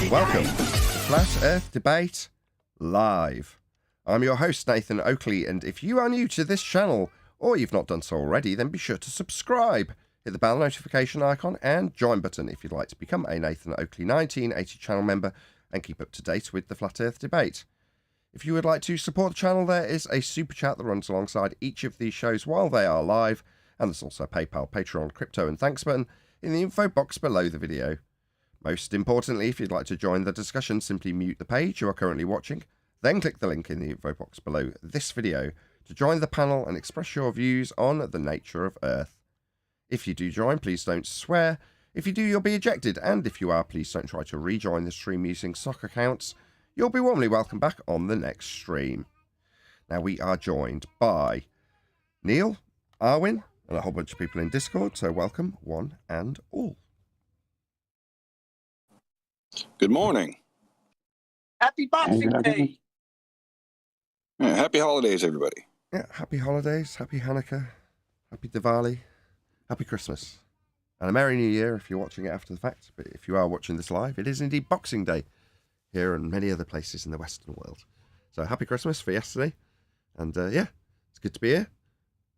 Welcome to Flat Earth Debate Live. I'm your host, Nathan Oakley, and if you are new to this channel, or you've not done so already, then be sure to subscribe. Hit the bell notification icon and join button if you'd like to become a Nathan Oakley 1980 channel member and keep up to date with the Flat Earth Debate. If you would like to support the channel, there is a super chat that runs alongside each of these shows while they are live, and there's also a PayPal, Patreon, crypto and thanks button in the info box below the video. Most importantly, if you'd like to join the discussion, simply mute the page you are currently watching, then click the link in the info box below this video to join the panel and express your views on the nature of Earth. If you do join, please don't swear. If you do, you'll be ejected, and if you are, please don't try to rejoin the stream using sock accounts. You'll be warmly welcome back on the next stream. Now, we are joined by Neil, Arwin, and a whole bunch of people in Discord, so welcome one and all. Good morning. Happy Boxing Day. Yeah, happy holidays, everybody. Yeah, happy holidays, happy Hanukkah, happy Diwali, happy Christmas, and a Merry New Year if you're watching it after the fact. But if you are watching this live, it is indeed Boxing Day here and many other places in the Western world. So happy Christmas for yesterday. And yeah, it's good to be here.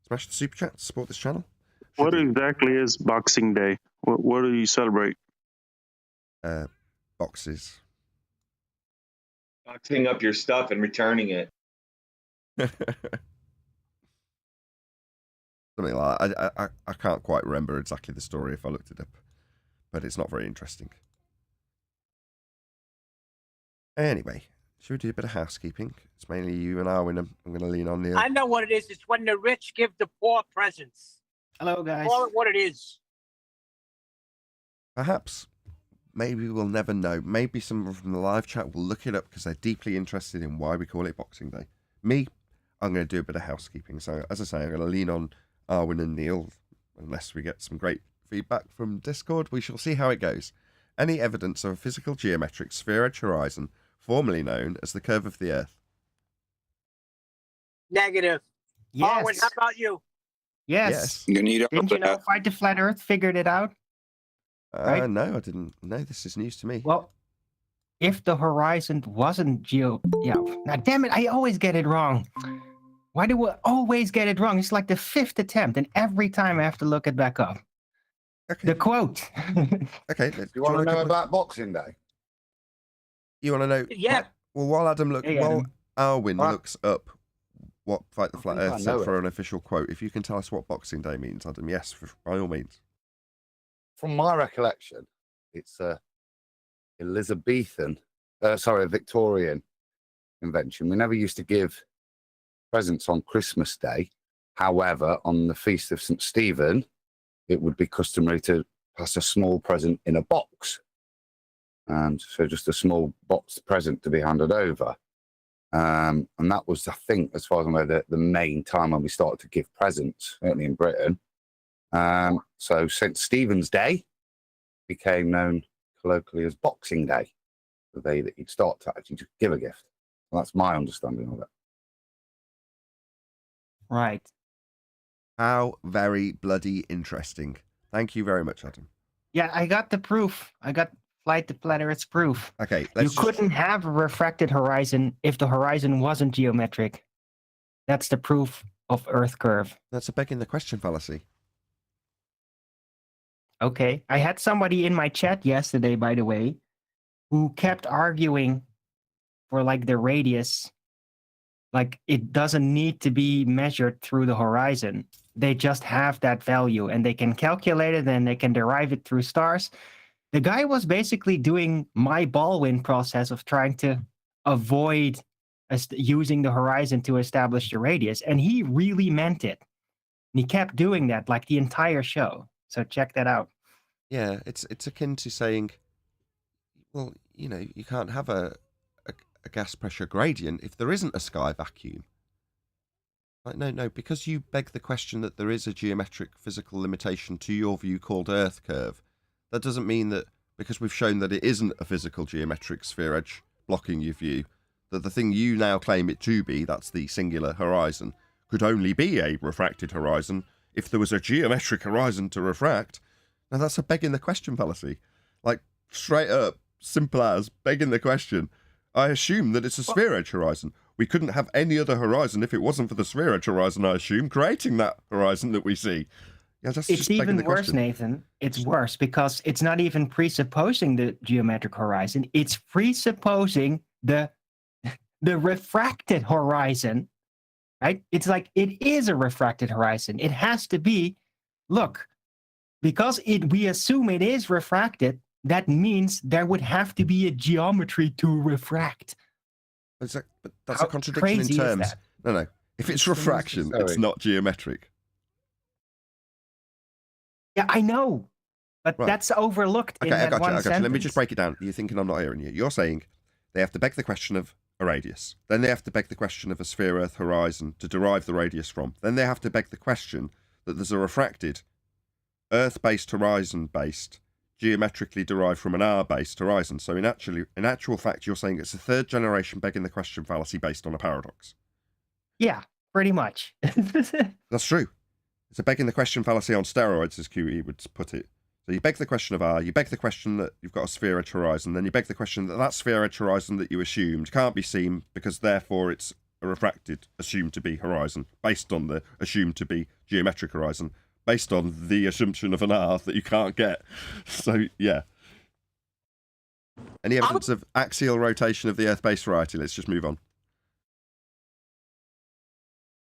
Smash the super chat to support this channel. What exactly is Boxing Day? What do you celebrate? Boxes. Boxing up your stuff and returning it. Something like that. I can't quite remember exactly the story if I looked it up, but it's not very interesting. Anyway, should we do a bit of housekeeping? It's mainly you and Arwin I'm going to lean on, Neil. I know what it is. It's when the rich give the poor presents. Hello, guys. Call it what it is. Perhaps. Maybe we'll never know. Maybe someone from the live chat will look it up because they're deeply interested in why we call it Boxing Day. Me, I'm going to do a bit of housekeeping. So, as I say, I'm going to lean on Arwin and Neil. Unless we get some great feedback from Discord, we shall see how it goes. Any evidence of a physical geometric sphere-edge horizon, formerly known as the curve of the Earth? Negative. Yes. Arwin, how about you? Yes. You need Didn't you know Fight the Flat Earth figured it out? Right? No, I didn't. No, this is news to me. Well, if the horizon wasn't now damn it, I always get it wrong. Why do I always get it wrong? It's like the 5th attempt, and every time I have to look it back up. Okay. The quote. Okay. You want to know about Boxing Day? You want to know? Yeah. Well, while Adam Arwin Right. looks up what Fight the Flat think I Earth said know for it. an official quote, if you can tell us what Boxing Day means, Adam, yes, by all means. From my recollection, it's a Victorian invention. We never used to give presents on Christmas Day. However, on the Feast of St. Stephen, it would be customary to pass a small present in a box. And so just a small box present to be handed over. And that was, I think, as far as I know, the main time when we started to give presents, certainly in Britain. So St. Stephen's Day became known colloquially as Boxing Day, the day that you'd start to actually just give a gift. Well, that's my understanding of it. Right. How very bloody interesting. Thank you very much, Adam. Yeah, I got the proof. I got Flight the Flat Earth's proof. Okay, You couldn't have a refracted horizon if the horizon wasn't geometric. That's the proof of Earth curve. That's a begging the question fallacy. Okay. I had somebody in my chat yesterday, by the way, who kept arguing for like the radius. Like it doesn't need to be measured through the horizon. They just have that value and they can calculate it and they can derive it through stars. The guy was basically doing my Baldwin process of trying to avoid using the horizon to establish the radius. And he really meant it. And he kept doing that like the entire show. So check that out. Yeah, it's akin to saying, well, you know, you can't have a gas pressure gradient if there isn't a sky vacuum. Like, no, because you beg the question that there is a geometric physical limitation to your view called Earth curve, that doesn't mean that because we've shown that it isn't a physical geometric sphere edge blocking your view, that the thing you now claim it to be, that's the singular horizon, could only be a refracted horizon if there was a geometric horizon to refract. Now that's a begging the question fallacy. Like, straight up, simple as begging the question. I assume that it's a sphere-edge horizon. We couldn't have any other horizon if it wasn't for the sphere-edge horizon, I assume, creating that horizon that we see. Yeah, that's It's just begging even the worse, question. Nathan. It's worse because it's not even presupposing the geometric horizon. It's presupposing the refracted horizon, right? It's like it is a refracted horizon. It has to be, look, because we assume it is refracted, that means there would have to be a geometry to refract. But that's How a contradiction in crazy is terms. that? No. If it's refraction, it's Sorry. not geometric. Yeah, I know, but Right. that's overlooked in Okay, I that one got you. sentence. Let me just break it down. You're thinking I'm not hearing you. You're saying they have to beg the question of a radius. Then they have to beg the question of a sphere-Earth horizon to derive the radius from. Then they have to beg the question that there's a refracted Earth-based horizon-based, geometrically derived from an R-based horizon. So in actual fact, you're saying it's a third generation begging the question fallacy based on a paradox. Yeah, pretty much. That's true. It's a begging the question fallacy on steroids, as QE would put it. So you beg the question of R, you beg the question that you've got a sphere-edge horizon, then you beg the question that that sphere-edge horizon that you assumed can't be seen because therefore it's a refracted, assumed to be horizon, based on the assumed to be geometric horizon, based on the assumption of an R that you can't get. So, yeah. Any evidence of axial rotation of the Earth-based variety? Let's just move on.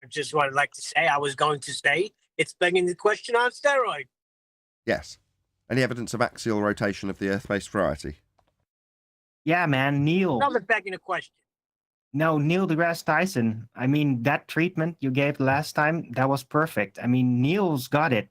Just what I'd like to say. I was going to say it's begging the question on steroid. Yes. Any evidence of axial rotation of the Earth-based variety? Yeah, man, Neil. Another begging a question. No, Neil deGrasse Tyson. I mean, that treatment you gave last time, that was perfect. I mean, Neil's got it,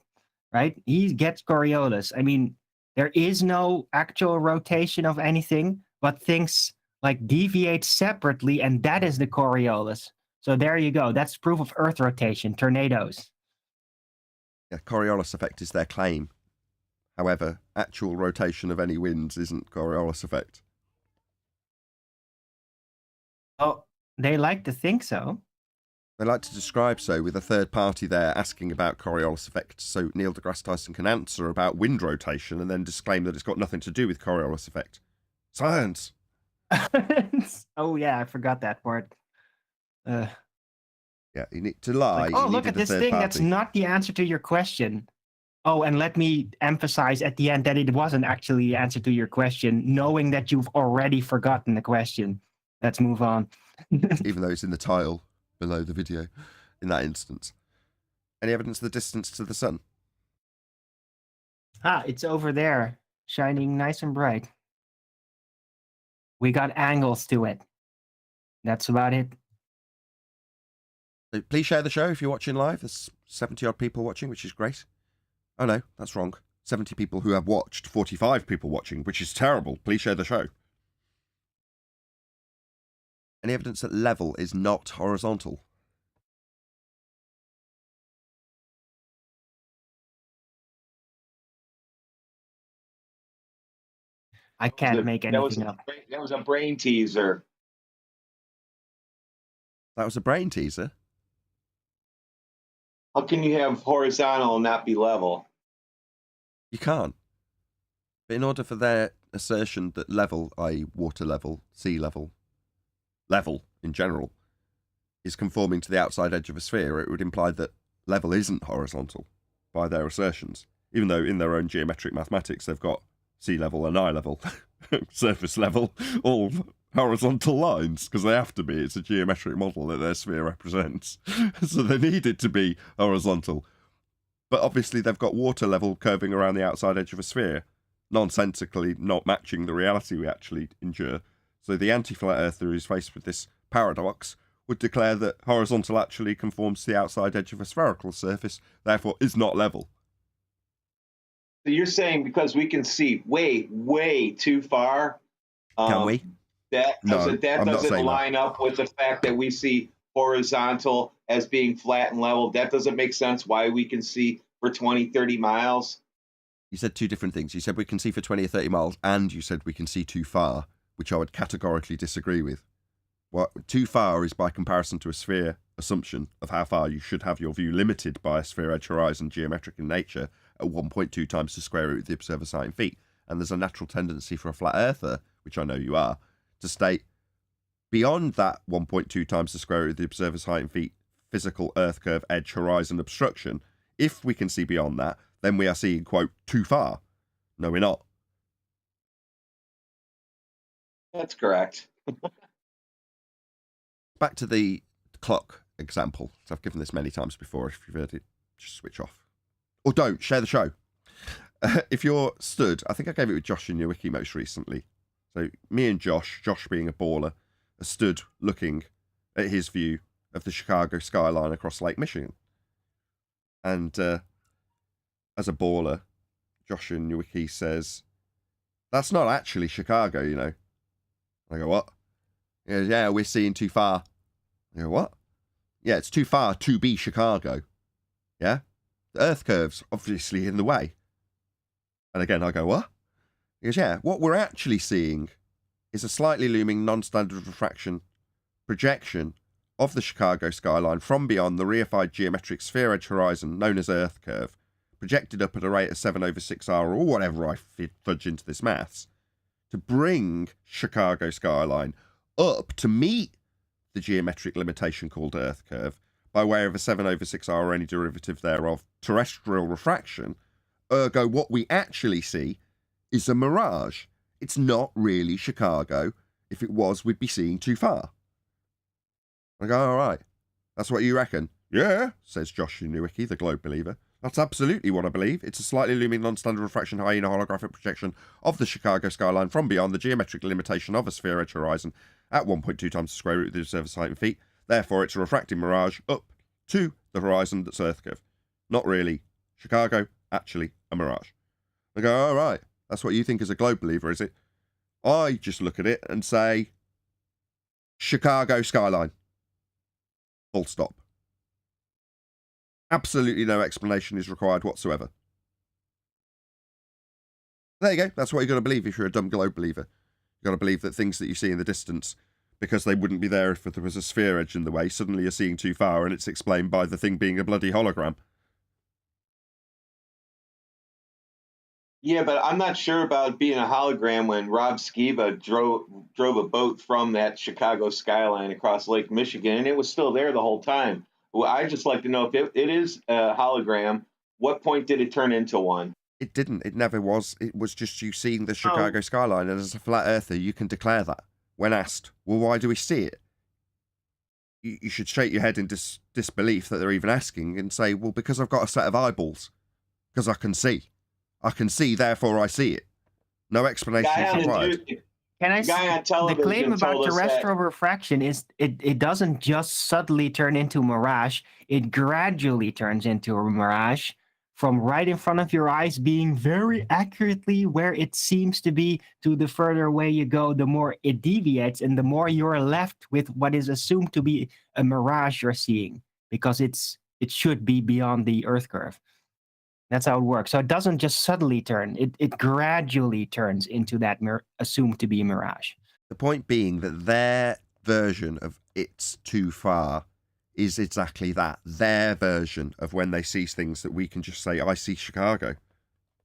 right? He gets Coriolis. I mean, there is no actual rotation of anything, but things like deviate separately, and that is the Coriolis. So there you go. That's proof of Earth rotation, tornadoes. Yeah, Coriolis effect is their claim. However, actual rotation of any winds isn't Coriolis effect. Oh, they like to think so. They like to describe so with a third party there asking about Coriolis effect, so Neil deGrasse Tyson can answer about wind rotation and then disclaim that it's got nothing to do with Coriolis effect. Science! Oh, yeah, I forgot that part. Yeah, you need to lie. Like, oh, you look needed at a this third thing. party. That's not the answer to your question. Oh, and let me emphasize at the end that it wasn't actually the answer to your question, knowing that you've already forgotten the question. Let's move on. Even though it's in the title below the video in that instance. Any evidence of the distance to the sun? It's over there, shining nice and bright. We got angles to it. That's about it. So please share the show if you're watching live. There's 70 odd people watching, which is great. Oh no, that's wrong. 70 people who have watched, 45 people watching, which is terrible. Please share the show. Any evidence that level is not horizontal? I can't make anything up. That was a brain teaser. That was a brain teaser. How can you have horizontal and not be level? You can't. But in order for their assertion that level, i.e. water level, sea level, level in general, is conforming to the outside edge of a sphere, it would imply that level isn't horizontal by their assertions, even though in their own geometric mathematics they've got sea level and eye level, surface level, all horizontal lines, because they have to be. It's a geometric model that their sphere represents. So they need it to be horizontal. But obviously they've got water level curving around the outside edge of a sphere, nonsensically not matching the reality we actually endure. So the anti-flat earther who's faced with this paradox would declare that horizontal actually conforms to the outside edge of a spherical surface, therefore is not level. So you're saying because we can see way, way too far. Can we? That No, doesn't, I'm not saying line up with the fact that we see horizontal as being flat and level. That doesn't make sense why we can see for 20, 30 miles. You said two different things. You said we can see for 20 or 30 miles, and you said we can see too far, which I would categorically disagree with. What too far is by comparison to a sphere assumption of how far you should have your view limited by a sphere edge horizon geometric in nature at 1.2 times the square root of the observer sight in feet. And there's a natural tendency for a flat earther which I know you are, to state beyond that 1.2 times the square root of the observer's height in feet physical Earth curve edge horizon obstruction, if we can see beyond that, then we are seeing, quote, too far. No, we're not. That's correct. Back to the clock example. So I've given this many times before. If you've heard it, just switch off. Or don't, share the show. If you're stood, I think I gave it with Josh in your wiki most recently. So me and Josh being a baller, are stood looking at his view of the Chicago skyline across Lake Michigan. And as a baller, Josh in your wiki says, that's not actually Chicago, you know. I go, what? He goes, yeah, we're seeing too far. I go, what? Yeah, it's too far to be Chicago. Yeah? The Earth curve's obviously in the way. And again, I go, what? He goes, yeah, what we're actually seeing is a slightly looming non-standard refraction projection of the Chicago skyline from beyond the reified geometric sphere edge horizon known as Earth curve, projected up at a rate of 7/6R or whatever I fudge into this maths, to bring Chicago skyline up to meet the geometric limitation called Earth curve by way of a 7/6R or any derivative thereof terrestrial refraction. Ergo, what we actually see is a mirage. It's not really Chicago. If it was, we'd be seeing too far. I go, all right. That's what you reckon? Yeah, says Josh Newicki, the Globe believer. That's absolutely what I believe. It's a slightly looming non-standard refraction hyena holographic projection of the Chicago skyline from beyond the geometric limitation of a sphere edge horizon at 1.2 times the square root of the observer's height in feet. Therefore, it's a refracting mirage up to the horizon that's Earth curve. Not really Chicago, actually a mirage. I go, all right. That's what you think as a Globe believer, is it? I just look at it and say, Chicago skyline. Full stop. Absolutely no explanation is required whatsoever. There you go. That's what you've got to believe if you're a dumb Globe believer. You've got to believe that things that you see in the distance, because they wouldn't be there if there was a sphere edge in the way, suddenly you're seeing too far and it's explained by the thing being a bloody hologram. Yeah, but I'm not sure about being a hologram when Rob Skiba drove a boat from that Chicago skyline across Lake Michigan, and it was still there the whole time. Well, I'd just like to know if it is a hologram, what point did it turn into one? It didn't. It never was. It was just you seeing the Chicago skyline, and as a flat earther, you can declare that. When asked, well, why do we see it? You should shake your head in disbelief that they're even asking and say, well, because I've got a set of eyeballs. Because I can see. I can see, therefore I see it. No explanation is required. Can I guy on the television claim about told us that- terrestrial refraction is it doesn't just subtly turn into a mirage, it gradually turns into a mirage from right in front of your eyes being very accurately where it seems to be, to the further away you go, the more it deviates and the more you're left with what is assumed to be a mirage you're seeing, because it should be beyond the Earth curve. That's how it works. So it doesn't just subtly turn, it gradually turns into that assumed to be a mirage. The point being that their version of it's too far is exactly that. Their version of when they see things that we can just say, I see Chicago.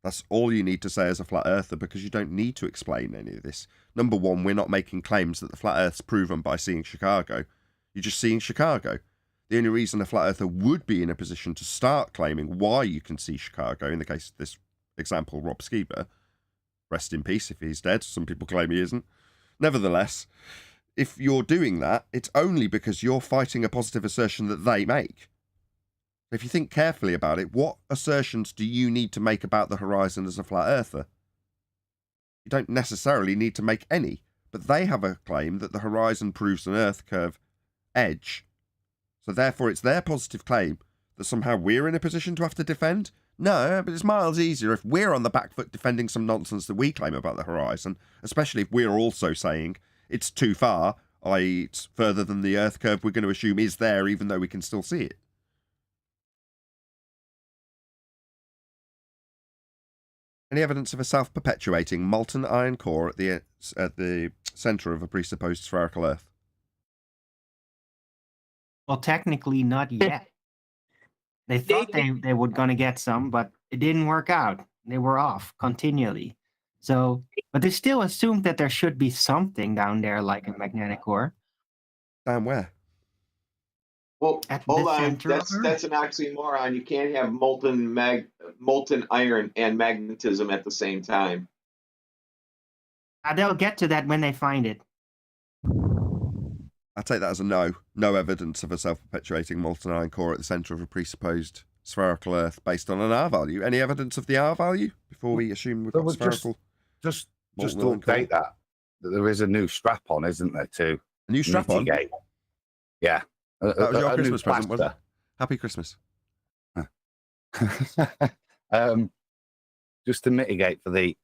That's all you need to say as a flat earther, because you don't need to explain any of this. Number one, we're not making claims that the flat earth's proven by seeing Chicago. You're just seeing Chicago. The only reason a flat earther would be in a position to start claiming why you can see Chicago, in the case of this example, Rob Skiba, rest in peace if he's dead, some people claim he isn't. Nevertheless, if you're doing that, it's only because you're fighting a positive assertion that they make. If you think carefully about it, what assertions do you need to make about the horizon as a flat earther? You don't necessarily need to make any, but they have a claim that the horizon proves an Earth curve edge. So therefore, it's their positive claim that somehow we're in a position to have to defend? No, but it's miles easier if we're on the back foot defending some nonsense that we claim about the horizon, especially if we're also saying it's too far, i.e. it's further than the Earth curve we're going to assume is there, even though we can still see it. Any evidence of a self-perpetuating molten iron core at the centre of a presupposed spherical Earth? Well, technically not yet. They thought they were going to get some, but it didn't work out. They were off continually. So, but they still assume that there should be something down there, like a magnetic core. Down where? Well, At hold the on. center of Earth. That's an oxymoron. You can't have molten iron and magnetism at the same time. They'll get to that when they find it. I take that as a no. No evidence of a self-perpetuating molten iron core at the centre of a presupposed spherical Earth based on an R value. Any evidence of the R value before we assume we've got spherical? Just to molten iron core? update that there is a new strap on, isn't there, to A new strap on? mitigate. Yeah. That was your A new Christmas present, wasn't it? plaster. Happy Christmas. Just to mitigate for the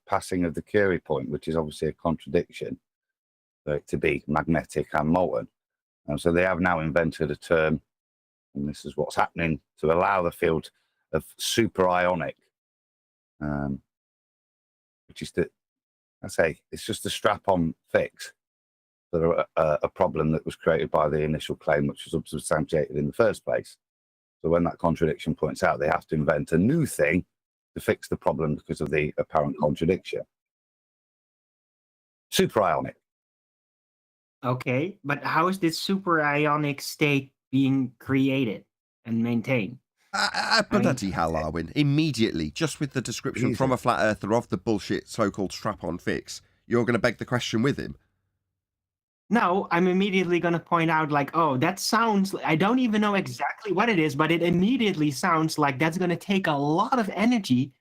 passing of the Curie point, which is obviously a contradiction, for it to be magnetic and molten. And so they have now invented a term, and this is what's happening, to allow the field of superionic, which is it's just a strap-on fix for a problem that was created by the initial claim, which was unsubstantiated in the first place. So when that contradiction points out, they have to invent a new thing to fix the problem because of the apparent contradiction. Superionic. Okay, but how is this superionic state being created and maintained? Bloody hell, Arwin. Immediately, just with the description from a flat earther of the bullshit so-called strap-on fix, you're going to beg the question with him. No, I'm immediately going to point out, like, oh, that sounds, I don't even know exactly what it is, but it immediately sounds like that's going to take a lot of energy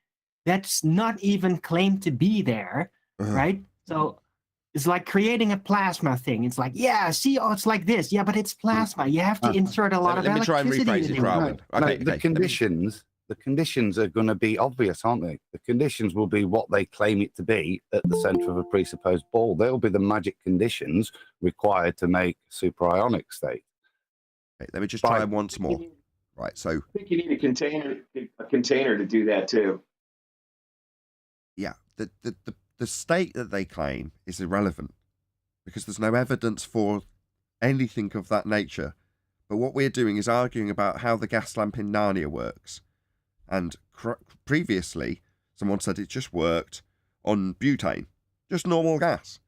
that's not even claimed to be there, right? So it's like creating a plasma thing. It's like, yeah, see, oh, it's like this. Yeah, but it's plasma. You have to insert a lot of Let me try and electricity rephrase it into for it. Arwin. Okay, The conditions are going to be obvious, aren't they? The conditions will be what they claim it to be at the center of a presupposed ball. They'll be the magic conditions required to make superionic state. Okay, let me just try once more. Right, so I think you need a container to do that too. yeah, the state that they claim is irrelevant because there's no evidence for anything of that nature. But what we're doing is arguing about how the gas lamp in Narnia works. And previously, someone said it just worked on butane, just normal gas.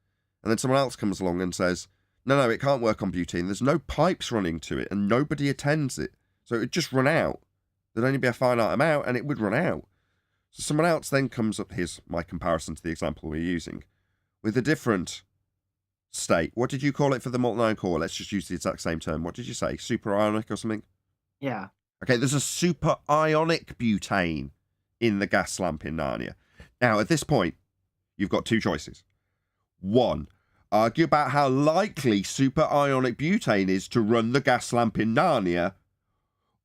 And then someone else comes along and says, no, it can't work on butane. There's no pipes running to it and nobody attends it. So it would just run out. There'd only be a finite amount and it would run out. So someone else then comes up, here's my comparison to the example we're using, with a different state. What did you call it for the molten iron core? Let's just use the exact same term. What did you say? Superionic or something? Yeah. Okay, there's a superionic butane in the gas lamp in Narnia. Now, at this point, you've got two choices. One, argue about how likely superionic butane is to run the gas lamp in Narnia,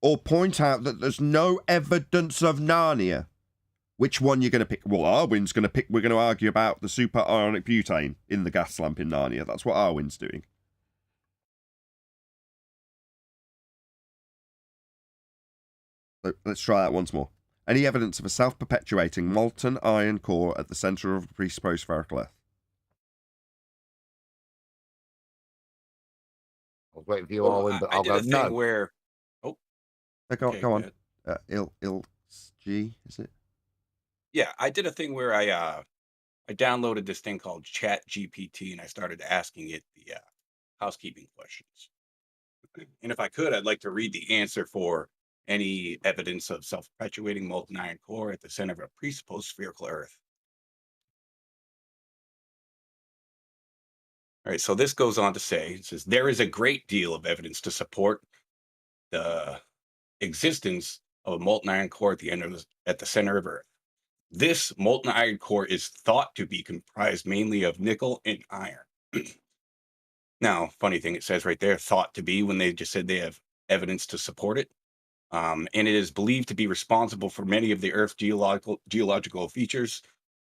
or point out that there's no evidence of Narnia. Which one you're going to pick? Well, Arwin's going to pick, we're going to argue about the superionic butane in the gas lamp in Narnia. That's what Arwin's doing. So let's try that once more. Any evidence of a self-perpetuating molten iron core at the centre of a presupposed spherical Earth? I was waiting for you, Arwin, but I'll go no. Where... Oh, go on. G, is it? Yeah, I did a thing where I downloaded this thing called Chat GPT and I started asking it the housekeeping questions. And if I could, I'd like to read the answer for any evidence of self-perpetuating molten iron core at the center of a presupposed spherical Earth. All right, so this goes on to say, it says, there is a great deal of evidence to support the existence of a molten iron core at the center of Earth. This molten iron core is thought to be comprised mainly of nickel and iron. Now, funny thing, it says right there, thought to be, when they just said they have evidence to support it. And it is believed to be responsible for many of the Earth's geological features,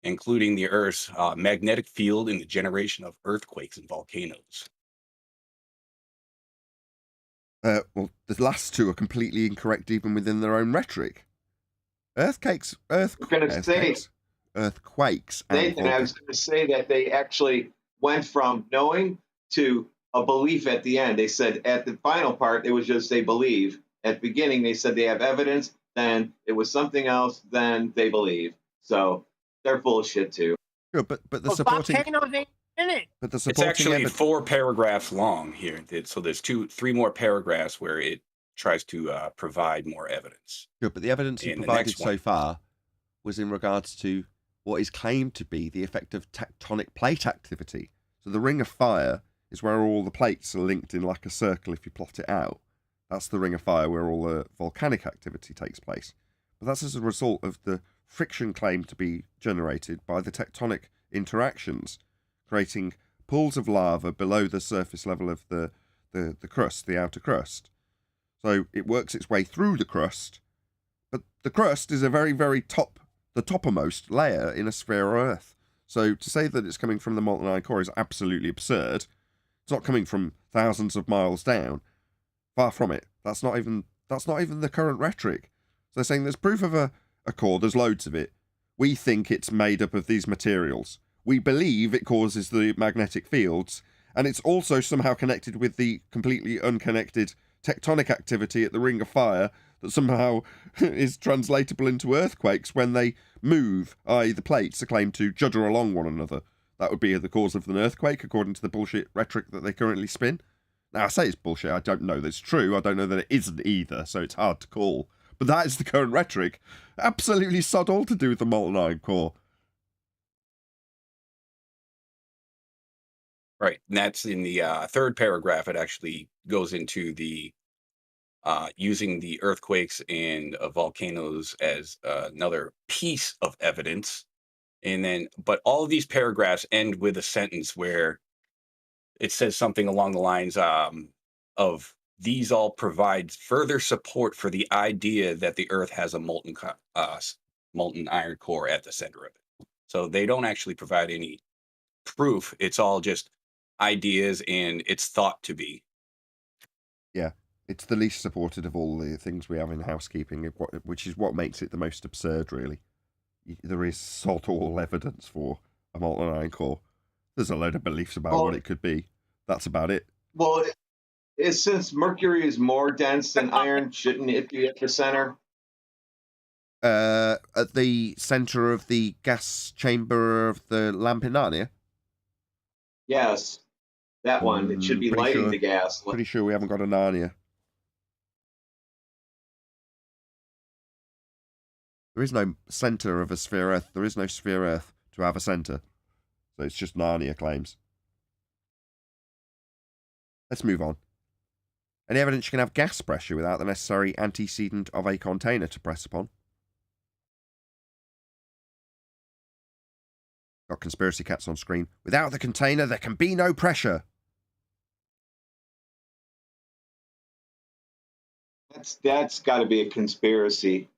including the Earth's magnetic field and the generation of earthquakes and volcanoes. Well, the last two are completely incorrect even within their own rhetoric. Earthquakes. Nathan, I was going to say that they actually went from knowing to a belief at the end. They said at the final part, it was just they believe. At the beginning, they said they have evidence. Then it was something else. Then they believe. So they're full of shit too. Sure, but the Well, supporting, volcanoes ain't in it. but the It's supporting actually evidence. 4 paragraphs long here. So there's 3 more paragraphs where it tries to provide more evidence. Sure, but the evidence you in the provided next so one. far was in regards to what is claimed to be the effect of tectonic plate activity. So the ring of fire is where all the plates are linked in like a circle if you plot it out. That's the ring of fire where all the volcanic activity takes place. But that's as a result of the friction claimed to be generated by the tectonic interactions, creating pools of lava below the surface level of the crust, the outer crust. So it works its way through the crust, but the crust is a very, very the toppermost layer in a sphere of Earth. So to say that it's coming from the molten iron core is absolutely absurd. It's not coming from thousands of miles down. Far from it. That's not even the current rhetoric. So they're saying there's proof of a core, there's loads of it. We think it's made up of these materials. We believe it causes the magnetic fields, and it's also somehow connected with the completely unconnected tectonic activity at the ring of fire that somehow is translatable into earthquakes when they move, i.e. the plates are claimed to judder along one another. That would be the cause of an earthquake, according to the bullshit rhetoric that they currently spin. Now, I say it's bullshit. I don't know that it's true. I don't know that it isn't either, so it's hard to call. But that is the current rhetoric. Absolutely sod all to do with the molten iron core. Right. And that's in the 3rd paragraph. It actually goes into the using the earthquakes and volcanoes as another piece of evidence. And then, but all of these paragraphs end with a sentence where it says something along the lines of these all provide further support for the idea that the Earth has a molten iron core at the center of it. So they don't actually provide any proof. It's all just ideas, and it's thought to be. Yeah, it's the least supported of all the things we have in housekeeping, which is what makes it the most absurd, really. There is sod all evidence for a molten iron core. There's a load of beliefs about what it could be. That's about it. Well, since mercury is more dense than iron, shouldn't it be at the center? At the center of the gas chamber of the lamp in Narnia? Yes, that one. It should be Pretty lighting sure- the gas. Pretty sure we haven't got a Narnia. There is no center of a sphere Earth. There is no sphere Earth to have a center. So it's just Narnia claims. Let's move on. Any evidence you can have gas pressure without the necessary antecedent of a container to press upon? Got conspiracy cats on screen. Without the container, there can be no pressure. That's got to be a conspiracy.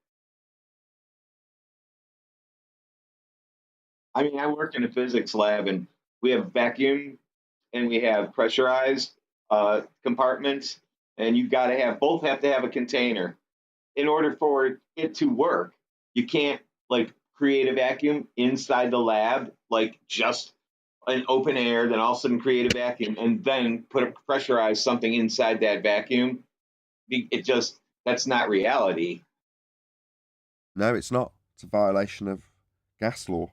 I mean, I work in a physics lab, and we have vacuum and we have pressurized compartments, and you got to both have to have a container in order for it to work. You can't create a vacuum inside the lab, like just an open air, then all of a sudden create a vacuum and then pressurize something inside that vacuum. That's not reality. No, it's not. It's a violation of gas law.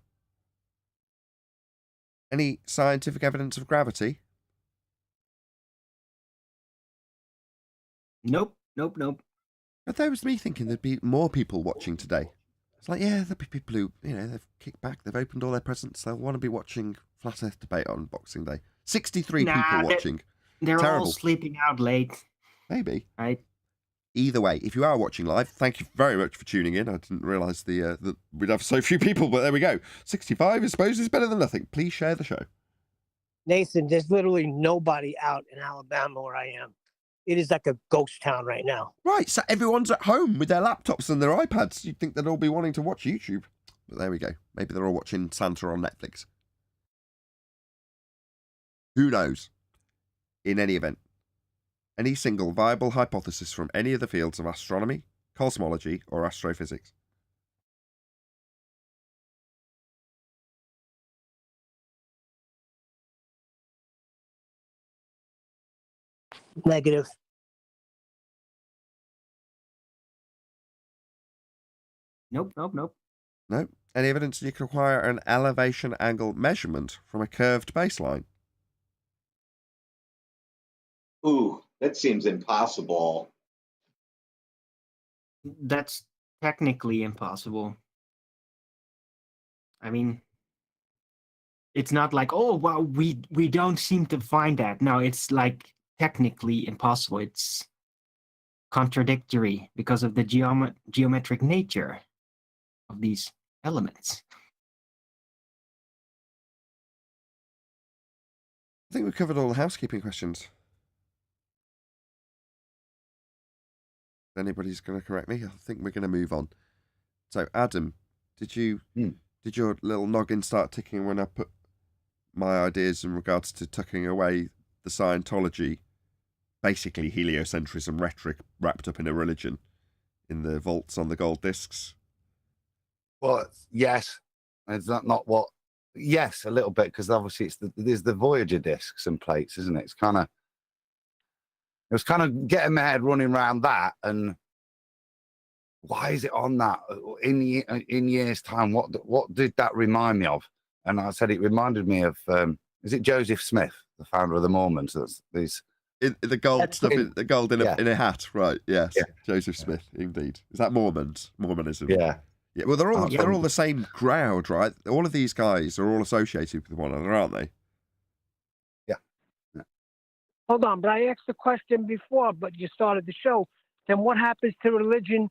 Any scientific evidence of gravity? Nope. But that was me thinking there'd be more people watching today. It's like, yeah, there'll be people who, they've kicked back, they've opened all their presents, they'll want to be watching Flat Earth debate on Boxing Day. 63 people watching. They're Terrible. all sleeping out late. Maybe. Right? Either way, if you are watching live, thank you very much for tuning in. I didn't realise that we'd have so few people, but there we go. 65, I suppose, is better than nothing. Please share the show. Nathan, there's literally nobody out in Alabama where I am. It is like a ghost town right now. Right, so everyone's at home with their laptops and their iPads. You'd think they'd all be wanting to watch YouTube. But there we go. Maybe they're all watching Santa on Netflix. Who knows? In any event, any single viable hypothesis from any of the fields of astronomy, cosmology, or astrophysics? Negative. Nope. No, Any evidence you can require an elevation angle measurement from a curved baseline? Ooh, that seems impossible. That's technically impossible. I mean, it's not like, oh, well, we don't seem to find that. No, it's like technically impossible. It's contradictory because of the geometric nature of these elements. I think we've covered all the housekeeping questions. If anybody's going to correct me, I think we're going to move on. So, Adam, did your little noggin start ticking when I put my ideas in regards to tucking away the Scientology, basically heliocentrism rhetoric wrapped up in a religion, in the vaults on the gold discs? Well, yes. Is that not what? Yes, a little bit, because obviously there's the Voyager discs and plates, isn't it? It was kind of getting my head running around that, and why is it on that in years' time? What did that remind me of? And I said it reminded me of is it Joseph Smith, the founder of the Mormons? That's these the gold stuff, the gold in a hat, right? Yes, yeah. Joseph Smith, indeed. Is that Mormonism? Yeah. Yeah. Well, they're all the same crowd, right? All of these guys are all associated with one another, aren't they? Yeah. Hold on, but I asked the question before, but you started the show. Then what happens to religion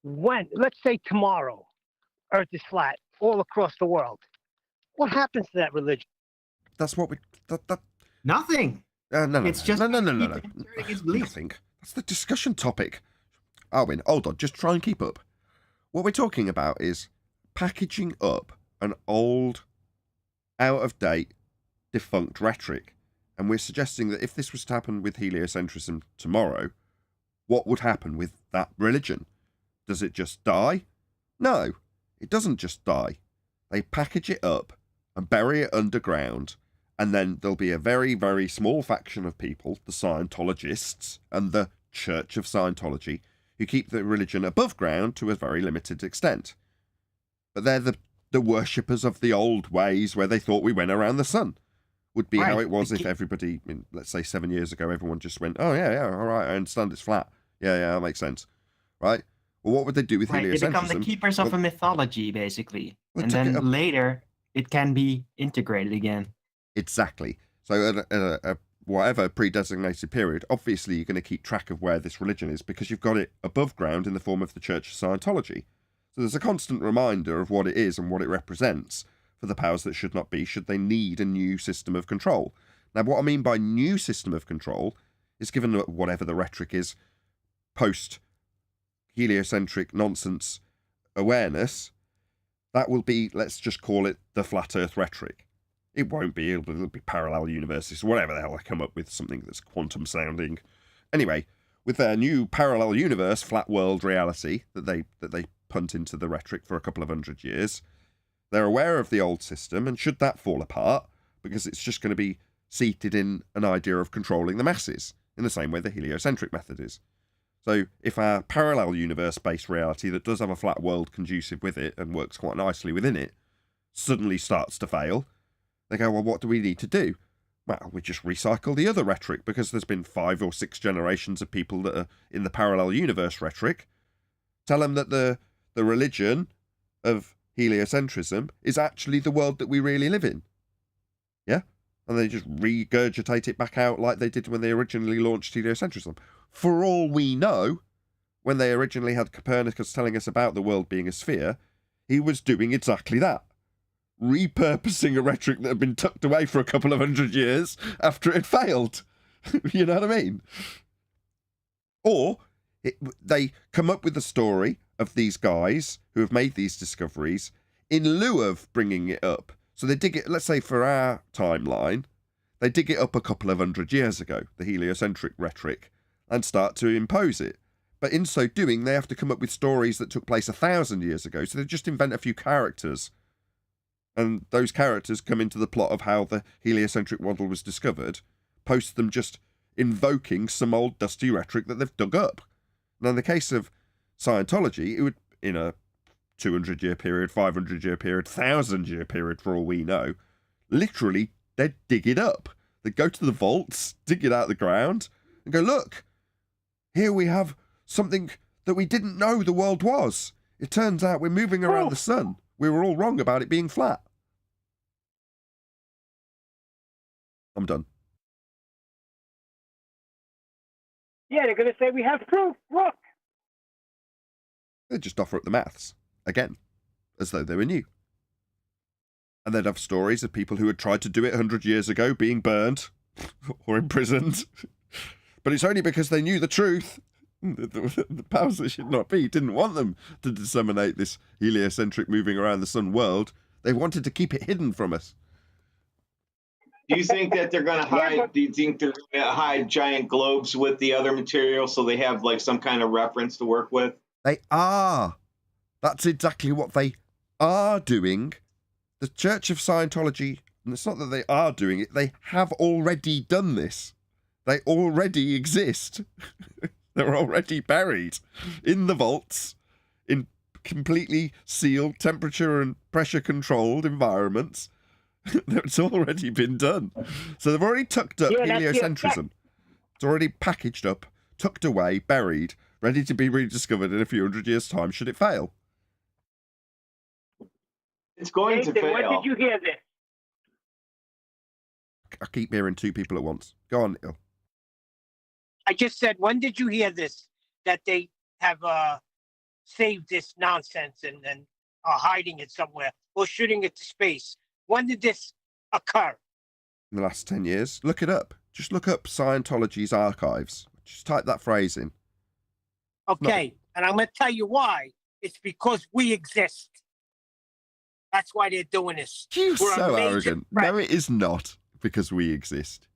when, let's say tomorrow, Earth is flat all across the world? What happens to that religion? That's what we. Nothing. No. It's just no. his belief. Nothing. That's the discussion topic. Arwin, hold on. Just try and keep up. What we're talking about is packaging up an old, out-of-date, defunct rhetoric. And we're suggesting that if this was to happen with heliocentrism tomorrow, what would happen with that religion? Does it just die? No, it doesn't just die. They package it up and bury it underground, and then there'll be a very, very small faction of people, the Scientologists and the Church of Scientology, who keep the religion above ground to a very limited extent. But they're the worshippers of the old ways where they thought we went around the sun. Would be how it was if everybody, let's say 7 years ago, everyone just went, oh, yeah, all right, I understand it's flat. Yeah, that makes sense. Right? Well, what would they do with heliocentrism? They become the keepers of a mythology, basically. And then later, it can be integrated again. Exactly. So at a whatever pre-designated period, obviously you're going to keep track of where this religion is because you've got it above ground in the form of the Church of Scientology. So there's a constant reminder of what it is and what it represents for the powers that should not be, should they need a new system of control. Now, what I mean by new system of control is, given whatever the rhetoric is, post-heliocentric nonsense awareness, that will be, let's just call it the flat earth rhetoric. It won't be, it'll be parallel universes, whatever the hell they come up with, something that's quantum sounding. Anyway, with their new parallel universe, flat world reality that they punt into the rhetoric for a couple of 100 years, they're aware of the old system, and should that fall apart, because it's just going to be seated in an idea of controlling the masses, in the same way the heliocentric method is. So if our parallel universe-based reality that does have a flat world conducive with it and works quite nicely within it, suddenly starts to fail, they go, well, what do we need to do? Well, we just recycle the other rhetoric, because there's been 5 or 6 generations of people that are in the parallel universe rhetoric. Tell them that the religion of heliocentrism is actually the world that we really live in. Yeah? And they just regurgitate it back out like they did when they originally launched heliocentrism. For all we know, when they originally had Copernicus telling us about the world being a sphere, he was doing exactly that. Repurposing a rhetoric that had been tucked away for a couple of 100 years after it failed. You know what I mean? Or they come up with a story of these guys who have made these discoveries in lieu of bringing it up. So they dig it, let's say for our timeline, they dig it up a couple of 100 years ago, the heliocentric rhetoric, and start to impose it. But in so doing, they have to come up with stories that took place 1,000 years ago. So they just invent a few characters. And those characters come into the plot of how the heliocentric model was discovered, post them just invoking some old dusty rhetoric that they've dug up. Now, in the case of Scientology, it would, in a 200-year period, 500-year period, 1,000-year period for all we know. Literally, they'd dig it up. They'd go to the vaults, dig it out of the ground, and go, look, here we have something that we didn't know the world was. It turns out we're moving around the sun. We were all wrong about it being flat. I'm done. Yeah, they're going to say we have proof. Look. They'd just offer up the maths, again, as though they were new. And they'd have stories of people who had tried to do it 100 years ago being burned or imprisoned. But it's only because they knew the truth. The powers that should not be didn't want them to disseminate this heliocentric moving around the sun world. They wanted to keep it hidden from us. Do you think that they're going to hide? Do you think they're going to hide giant globes with the other material so they have like some kind of reference to work with? They are. That's exactly what they are doing. The Church of Scientology, and it's not that they are doing it, they have already done this. They already exist. They're already buried in the vaults, in completely sealed, temperature and pressure controlled environments. It's already been done. So they've already tucked up heliocentrism. It's already packaged up, tucked away, buried, ready to be rediscovered in a few hundred years' time should it fail. It's going to fail. When did you hear this? I keep hearing two people at once. Go on, Neil. I just said, when did you hear this? That they have saved this nonsense and are hiding it somewhere or shooting it to space. When did this occur? In the last 10 years. Look it up. Just look up Scientology's archives. Just type that phrase in. Okay, and I'm going to tell you why. It's because we exist. That's why they're doing this. You're so arrogant. threat. No, it is not because we exist.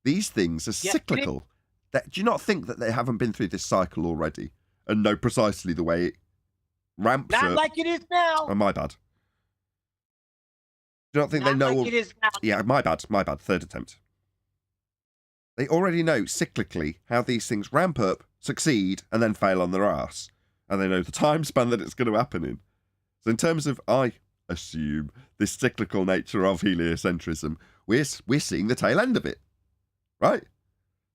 These things are cyclical. Do you not think that they haven't been through this cycle already and know precisely the way it ramps up? Not like it is now. Oh, my bad. Do you not think Not they know? like it is now. Yeah, my bad. Third attempt. They already know cyclically how these things ramp up, succeed, and then fail on their arse. And they know the time span that it's going to happen in. So in terms of, I assume, this cyclical nature of heliocentrism, we're seeing the tail end of it. Right?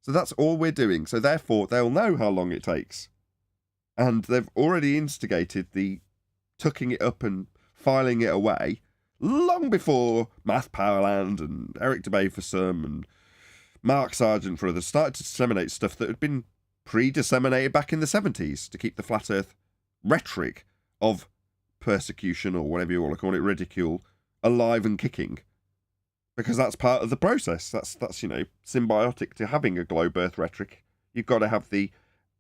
So that's all we're doing. So therefore, they'll know how long it takes. And they've already instigated the tucking it up and filing it away long before Math Powerland and Eric DeBay for some and Mark Sargent for others started to disseminate stuff that had been pre-disseminated back in the 70s to keep the flat earth rhetoric of persecution or whatever you want to call it, ridicule, alive and kicking. Because that's part of the process. That's symbiotic to having a globe earth rhetoric. You've got to have the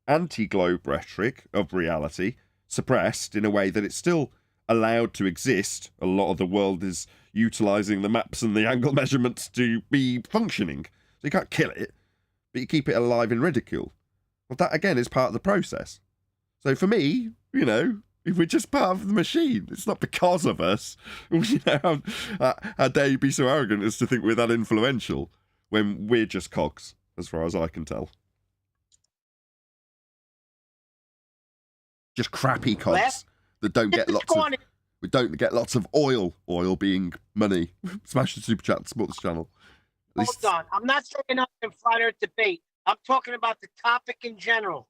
anti-globe rhetoric of reality suppressed in a way that it's still allowed to exist. A lot of the world is utilising the maps and the angle measurements to be functioning. So you can't kill it, but you keep it alive in ridicule. Well, that again is part of the process. So for me, if we're just part of the machine, it's not because of us. How dare you be so arrogant as to think we're that influential when we're just cogs, as far as I can tell. Just crappy cogs that don't get we don't get lots of oil being money. Smash the super chat to support this channel. Hold on. I'm not saying up in flat earth debate. I'm talking about the topic in general.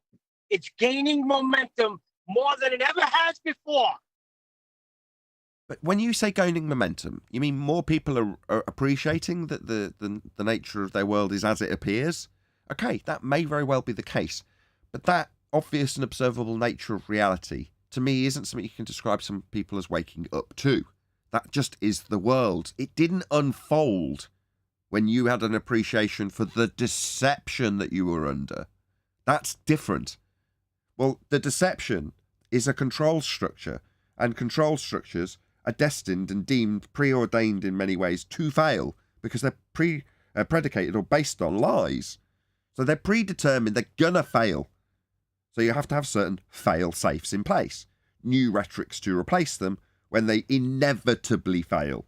It's gaining momentum more than it ever has before. But when you say gaining momentum, you mean more people are appreciating that the nature of their world is as it appears? Okay, that may very well be the case. But that obvious and observable nature of reality, to me, isn't something you can describe some people as waking up to. That just is the world. It didn't unfold when you had an appreciation for the deception that you were under. That's different. Well, the deception is a control structure, and control structures are destined and deemed preordained in many ways to fail because they're predicated or based on lies. So they're predetermined, they're gonna fail. So you have to have certain fail-safes in place, new rhetorics to replace them when they inevitably fail.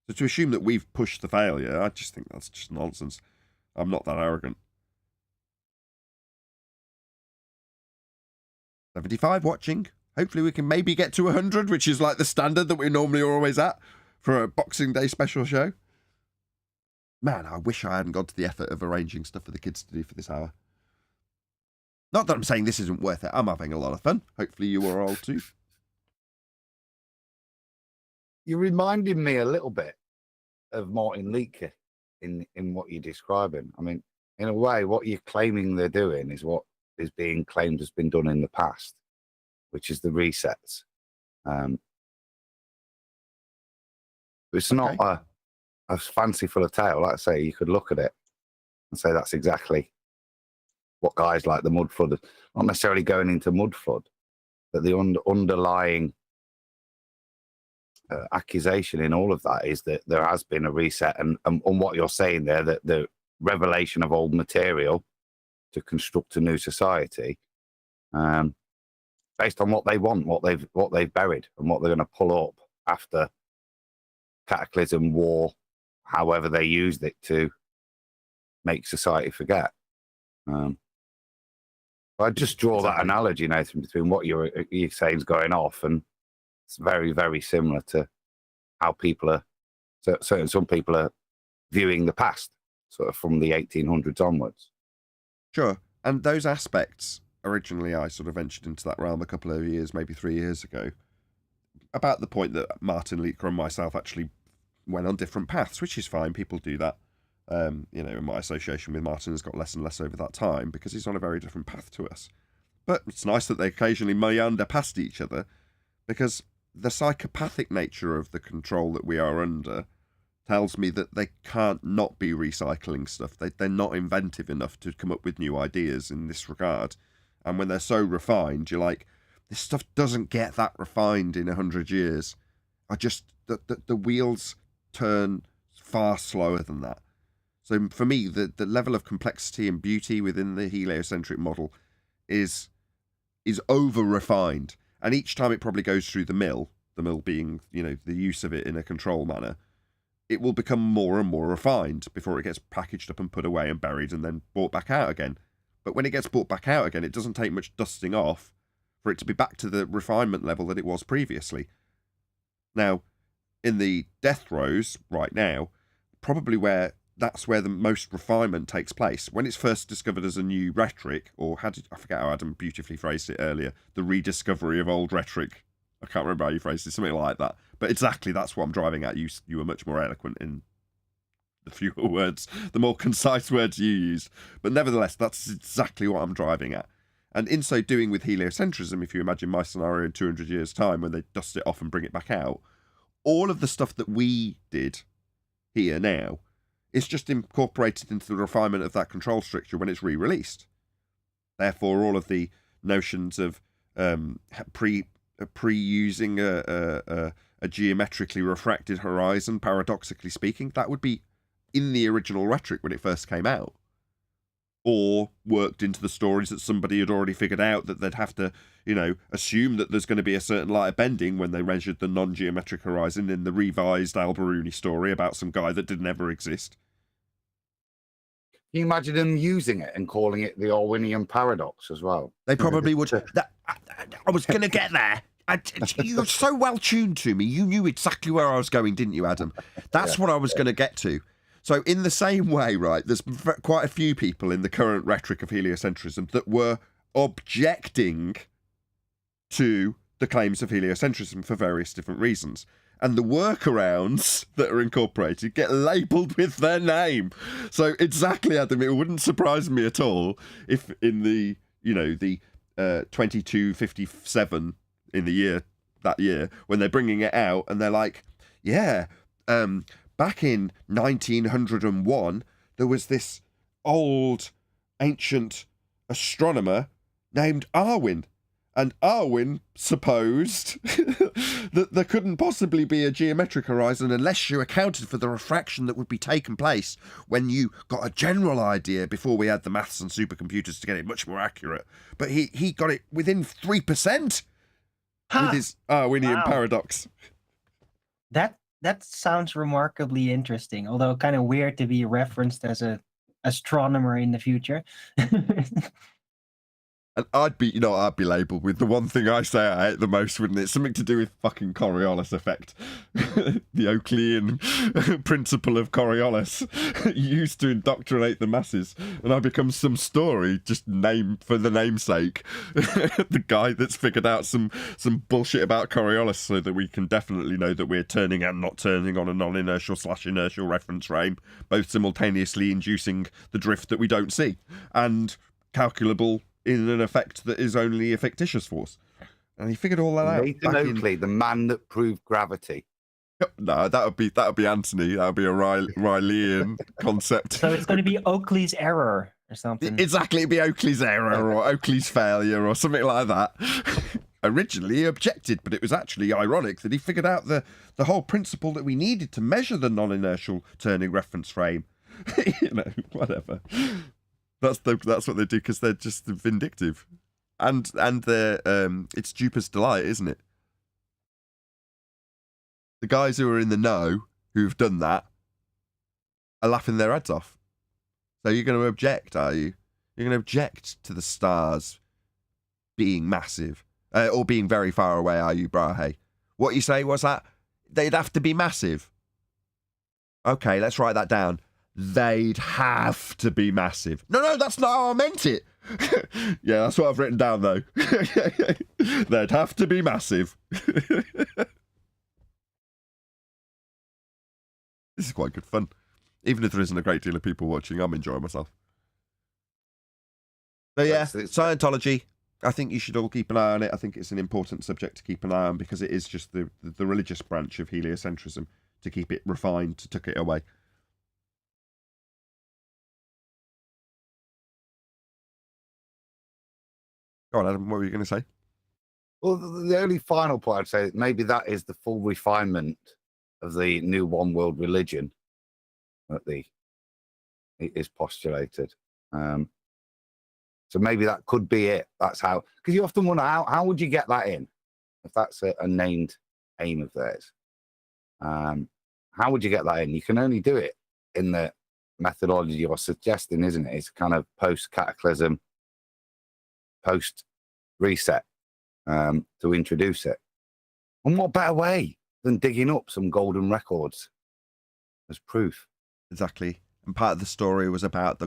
So to assume that we've pushed the failure, I just think that's just nonsense. I'm not that arrogant. 75 watching. Hopefully we can maybe get to 100, which is like the standard that we normally are always at for a Boxing Day special show. Man, I wish I hadn't gone to the effort of arranging stuff for the kids to do for this hour. Not that I'm saying this isn't worth it. I'm having a lot of fun. Hopefully you are all too. You reminded me a little bit of Martin Leake in what you're describing. I mean, in a way, what you're claiming they're doing is what is being claimed has been done in the past, which is the resets. It's not a fanciful tale. Like I say, you could look at it and say that's exactly what guys like the Mud Flood, not necessarily going into Mud Flood, but the underlying accusation in all of that is that there has been a reset, and what you're saying there, that the revelation of old material to construct a new society, based on what they want, what they've buried, and what they're going to pull up after cataclysm, war, however they used it to make society forget. I just draw that analogy, Nathan, between what you're saying is going off, and it's very, very similar to how people are. So some people are viewing the past, sort of from the 1800s onwards. Sure, and those aspects originally, I sort of ventured into that realm a couple of years, maybe 3 years ago, about the point that Martin Leake and myself actually went on different paths, which is fine. People do that. My association with Martin has got less and less over that time because he's on a very different path to us. But it's nice that they occasionally meander past each other, because the psychopathic nature of the control that we are under tells me that they can't not be recycling stuff. They're not inventive enough to come up with new ideas in this regard. And when they're so refined, you're like, this stuff doesn't get that refined in 100 years. The wheels turn far slower than that. So for me, the level of complexity and beauty within the heliocentric model is over-refined. And each time it probably goes through the mill being, the use of it in a control manner, it will become more and more refined before it gets packaged up and put away and buried and then brought back out again. But when it gets brought back out again, it doesn't take much dusting off for it to be back to the refinement level that it was previously. Now, in the death throes right now, probably that's where the most refinement takes place. When it's first discovered as a new rhetoric, or I forget how Adam beautifully phrased it earlier, the rediscovery of old rhetoric. I can't remember how you phrased it, something like that. But exactly, that's what I'm driving at. You were much more eloquent in the fewer words, the more concise words you used. But nevertheless, that's exactly what I'm driving at. And in so doing with heliocentrism, if you imagine my scenario in 200 years' time when they dust it off and bring it back out, all of the stuff that we did here now is just incorporated into the refinement of that control structure when it's re-released. Therefore, all of the notions of pre-using a geometrically refracted horizon, paradoxically speaking, that would be in the original rhetoric when it first came out, or worked into the stories that somebody had already figured out that they'd have to, assume that there's going to be a certain light of bending when they measured the non-geometric horizon in the revised Al-Biruni story about some guy that didn't ever exist. Can you imagine them using it and calling it the Orwellian paradox as well? They probably would. I was going to get there. You're so well tuned to me. You knew exactly where I was going, didn't you, Adam? That's what I was going to get to. So in the same way, right, there's quite a few people in the current rhetoric of heliocentrism that were objecting to the claims of heliocentrism for various different reasons. And the workarounds that are incorporated get labelled with their name. So exactly, Adam, it wouldn't surprise me at all if in the 2257 in that year, when they're bringing it out and they're like, back in 1901, there was this old ancient astronomer named Arwin. And Arwin supposed that there couldn't possibly be a geometric horizon unless you accounted for the refraction that would be taking place when you got a general idea before we had the maths and supercomputers to get it much more accurate. But he got it within 3% with his Arwinian paradox. That sounds remarkably interesting, although kind of weird to be referenced as a astronomer in the future. And I'd be, I'd be labelled with the one thing I say I hate the most, wouldn't it? Something to do with fucking Coriolis effect. The Oakleyan principle of Coriolis used to indoctrinate the masses. And I become some story, just name for the namesake. The guy that's figured out some bullshit about Coriolis so that we can definitely know that we're turning and not turning on a non-inertial/inertial reference frame, both simultaneously inducing the drift that we don't see. And calculable in an effect that is only a fictitious force. And he figured all that out. Nathan Oakley, the man that proved gravity. No, that would be Anthony. That would be a Rileyan concept. So it's going to be Oakley's error or something. Exactly, it'd be Oakley's error or Oakley's failure or something like that. Originally he objected, but it was actually ironic that he figured out the whole principle that we needed to measure the non-inertial turning reference frame. Whatever. That's what they do because they're just vindictive, and they're it's Duper's delight, isn't it? The guys who are in the know who've done that are laughing their heads off. So you're going to object, are you? You're going to object to the stars being massive or being very far away, are you, Brahe? What you say was that they'd have to be massive. Okay, let's write that down. They'd have to be massive. No, that's not how I meant it. Yeah, that's what I've written down, though. They'd have to be massive. This is quite good fun. Even if there isn't a great deal of people watching, I'm enjoying myself. So yeah, Scientology, I think you should all keep an eye on it. I think it's an important subject to keep an eye on because it is just the religious branch of heliocentrism, to keep it refined, to tuck it away. Go on, Adam, what were you going to say? Well, the only final point I'd say, maybe that is the full refinement of the new one world religion that it is postulated. So maybe that could be it. That's how, because you often wonder how would you get that in if that's a named aim of theirs. How would you get that in? You can only do it in the methodology you're suggesting, isn't it? It's kind of post-cataclysm, post-reset to introduce it. And what better way than digging up some golden records as proof? Exactly. And part of the story was about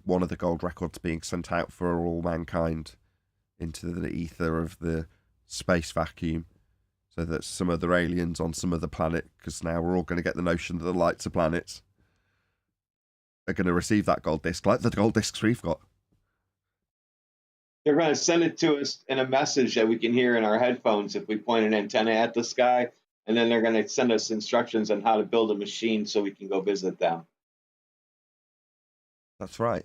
one of the gold records being sent out for all mankind into the ether of the space vacuum, so that some other aliens on some other planet, because now we're all going to get the notion that the lights are planets, are going to receive that gold disc, like the gold discs we've got. They're going to send it to us in a message that we can hear in our headphones if we point an antenna at the sky, and then they're going to send us instructions on how to build a machine so we can go visit them. That's right.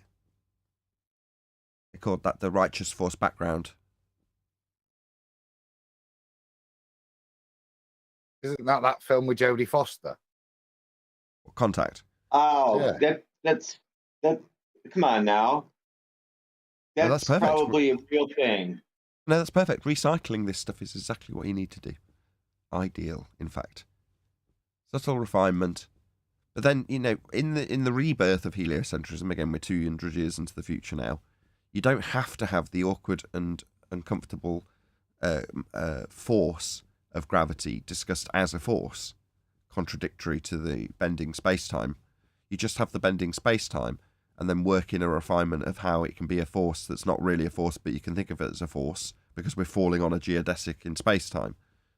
They called that the Righteous Force background. Isn't that film with Jodie Foster? Contact. Oh, Yeah. That's come on now. That's perfect. probably a real thing. No, that's perfect. Recycling this stuff is exactly what you need to do. Ideal, in fact. Subtle refinement. But then, in the rebirth of heliocentrism, again, we're 200 years into the future now, you don't have to have the awkward and uncomfortable force of gravity discussed as a force, contradictory to the bending space-time. You just have the bending space-time and then work in a refinement of how it can be a force that's not really a force, but you can think of it as a force because we're falling on a geodesic in space-time.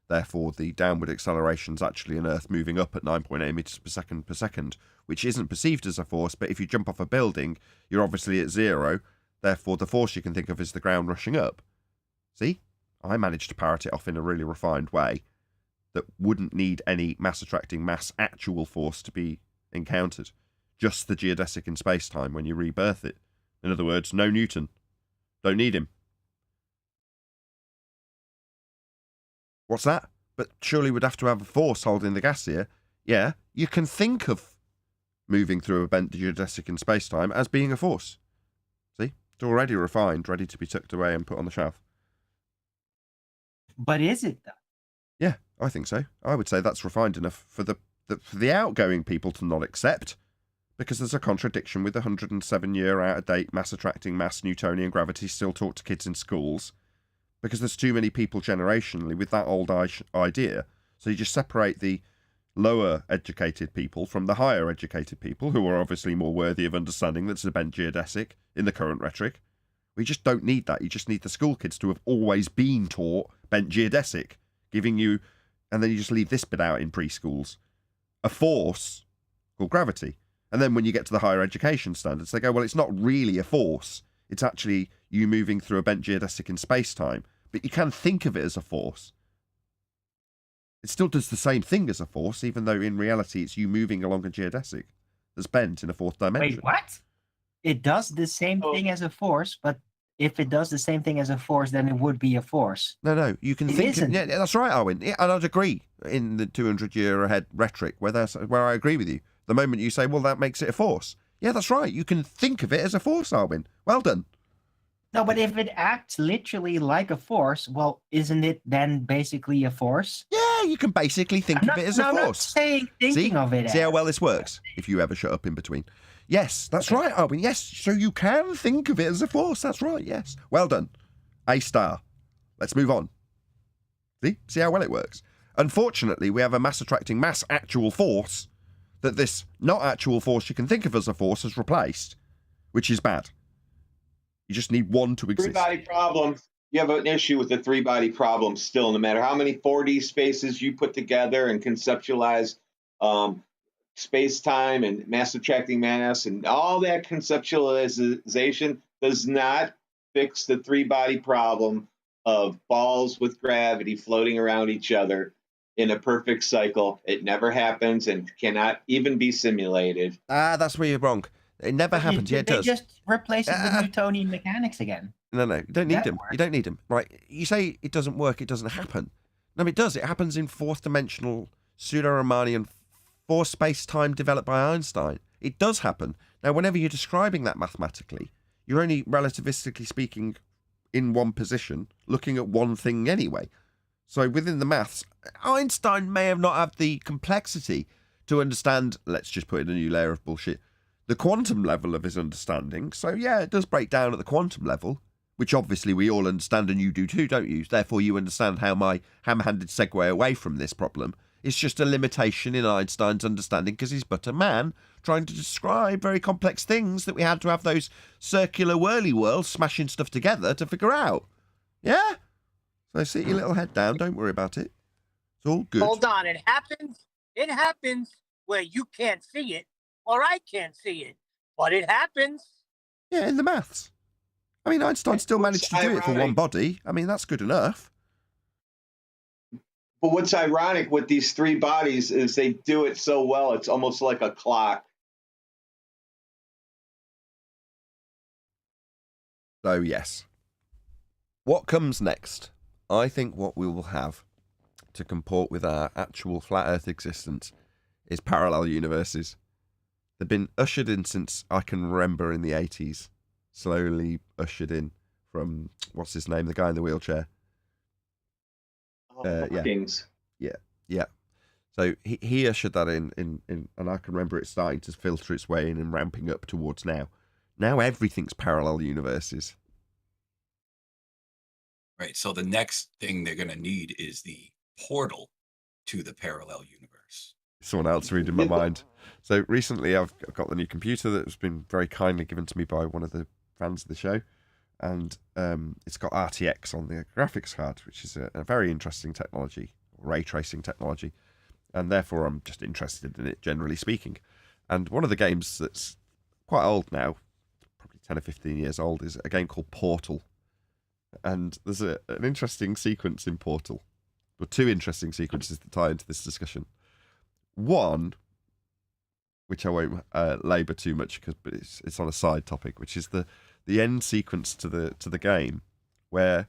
Therefore, the downward acceleration is actually an Earth moving up at 9.8 meters per second, which isn't perceived as a force, but if you jump off a building, you're obviously at zero. Therefore, the force you can think of is the ground rushing up. See? I managed to parrot it off in a really refined way that wouldn't need any mass-attracting mass actual force to be encountered. Just the geodesic in space-time when you rebirth it. In other words, no Newton. Don't need him. What's that? But surely we'd have to have a force holding the gas here. Yeah, you can think of moving through a bent geodesic in space-time as being a force. See? It's already refined, ready to be tucked away and put on the shelf. But is it though? Yeah, I think so. I would say that's refined enough for the outgoing people to not accept. because there's a contradiction with the 107-year out-of-date mass-attracting mass Newtonian gravity still taught to kids in schools, because there's too many people generationally with that old idea. So you just separate the lower educated people from the higher educated people, who are obviously more worthy of understanding that's a bent geodesic in the current rhetoric. We just don't need that. You just need the school kids to have always been taught bent geodesic, giving you, and then you just leave this bit out in preschools, a force called gravity. And then when you get to the higher education standards, they go, well, it's not really a force. It's actually you moving through a bent geodesic in space-time. But you can think of it as a force. It still does the same thing as a force, even though in reality it's you moving along a geodesic that's bent in a fourth dimension. Wait, what? It does the same thing as a force, but if it does the same thing as a force, then it would be a force. No, you can think. Yeah, that's right, Arwin. Yeah, and I'd agree in the 200-year ahead rhetoric where I agree with you. The moment you say, well, that makes it a force. Yeah, that's right. You can think of it as a force, Arwin. Well done. No, but if it acts literally like a force, well, isn't it then basically a force? Yeah, you can basically think of it as a force. I'm not saying thinking of it as. See how well this works, if you ever shut up in between. Yes, that's right, Arwin. Yes, so you can think of it as a force. That's right, yes. Well done. A star. Let's move on. See how well it works? Unfortunately, we have a mass-attracting mass actual force that this not actual force you can think of as a force has replaced, which is bad. You just need one to exist. Three-body problem. You have an issue with the three-body problem still, no matter how many 4D spaces you put together and conceptualize space-time and mass-attracting mass and all that conceptualization does not fix the three-body problem of balls with gravity floating around each other in a perfect cycle. It never happens and cannot even be simulated. That's where you're wrong. It never happens. Yeah, it does. They just replace it with Newtonian mechanics again. No, you don't need them. You don't need them. Right? You say it doesn't work, it doesn't happen. No, it does. It happens in fourth-dimensional pseudo-Riemannian force space-time developed by Einstein. It does happen. Now, whenever you're describing that mathematically, you're only relativistically speaking in one position, looking at one thing anyway. So within the maths, Einstein may have not had the complexity to understand, let's just put in a new layer of bullshit, the quantum level of his understanding. So yeah, it does break down at the quantum level, which obviously we all understand and you do too, don't you? Therefore you understand how my ham-handed segue away from this problem is just a limitation in Einstein's understanding because he's but a man trying to describe very complex things that we had to have those circular whirly whirls smashing stuff together to figure out. Yeah? So sit your little head down, don't worry about it. It's all good. Hold on, it happens where you can't see it or I can't see it, but it happens. Yeah, in the maths. I mean, Einstein still managed to do it for one body. I mean, that's good enough. But what's ironic with these three bodies is they do it so well, it's almost like a clock. So, yes. What comes next? I think what we will have to comport with our actual flat Earth existence is parallel universes. They've been ushered in since I can remember in the 80s. Slowly ushered in from, what's his name, the guy in the wheelchair. Kings. Yeah. So he ushered that in, and I can remember it starting to filter its way in and ramping up towards now. Now everything's parallel universes. Right. So the next thing they're going to need is the portal to the parallel universe. Someone else reading my mind. So recently I've got the new computer that's been very kindly given to me by one of the fans of the show. And it's got RTX on the graphics card, which is a very interesting technology, ray tracing technology. And therefore I'm just interested in it, generally speaking. And one of the games that's quite old now, probably 10 or 15 years old, is a game called Portal. And there's an interesting sequence in Portal. Well, two interesting sequences that tie into this discussion. One, which I won't labour too much but it's on a side topic, which is the end sequence to the game, where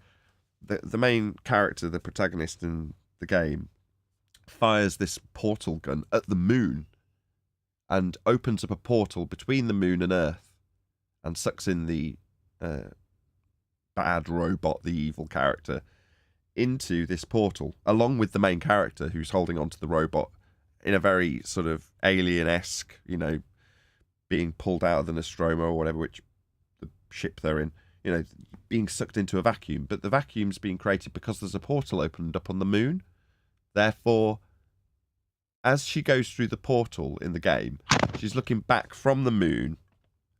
the main character, the protagonist in the game, fires this portal gun at the moon and opens up a portal between the moon and Earth and sucks in the bad robot, the evil character, into this portal, along with the main character who's holding onto the robot in a very sort of alien-esque, being pulled out of the Nostromo or whatever, which the ship they're in, you know, being sucked into a vacuum. But the vacuum's being created because there's a portal opened up on the moon. Therefore, as she goes through the portal in the game, she's looking back from the moon